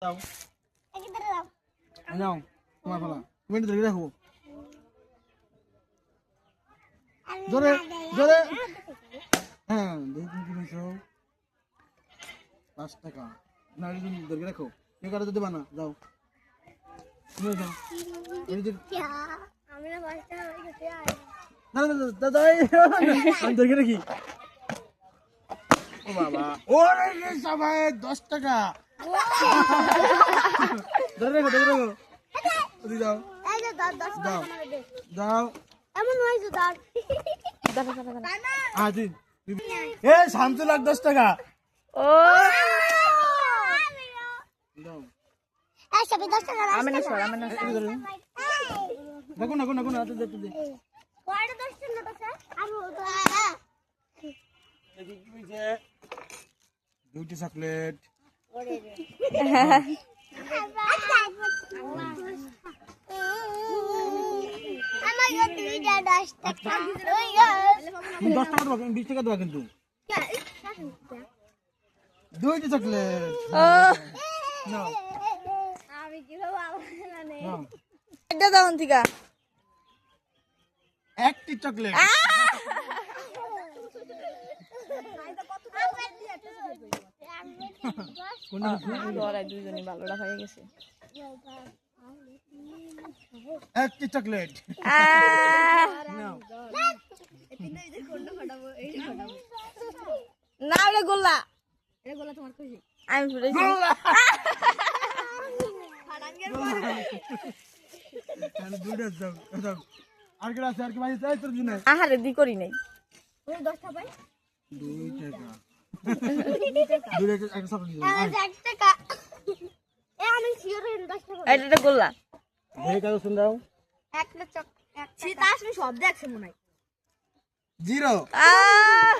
যাও যাও তোমার ফলা তুমি ধরে রাখো জোরে জোরে হ্যাঁ দেখি কি হইছো 5 টাকা না তুমি ধরে রাখো কেউ কারো দিতে বানা যাও তুমি যাও আমি না 5 টাকা হয়ে গেছে না না দাদা আমি ধরে রাখি ও বাবা ওরে রে সবাই 10 টাকা ধরে রাখো ওদি যাও এই যে 10 টাকা যাও আমারে দে যাও এমন হইছে দাঁড় আজি এ শান্ত লাখ 10 টাকা ও দাও এই সব 10 টাকা আমি না সর দেখো না হাতে দে কয়টা 10 টাকা আছে আমি দুইটি চকলেট আমার দুইটা 10 টাকা 10 টাকা দেবো 20 টাকা দেবো কিন্তু দুইটি চকলেট নাও আমি কিভাবে জানি নাও এটা দাও ঠিক একটি চকলেট কোনটা দুইজনই ভালোটা হয়ে গেছে একটি চকলেট নাও না ওটা গোল্লা তোমার খুশি আমি ফুটেছি দুইটা দাও দাও আর কি আছে আর কি ভাই চাই তোর জন্য আহারে দি করি নাই 10 টাকা ভাই 2 টাকা 2 টাকা এক চকলেট দিলাম 1 টাকা আমি শিওর 10 টাকা এটা গোল্লা এই কাজ শুন দাও একটা চক এক সীতা আসলে সব দেখছে মনে হয় 0 আহ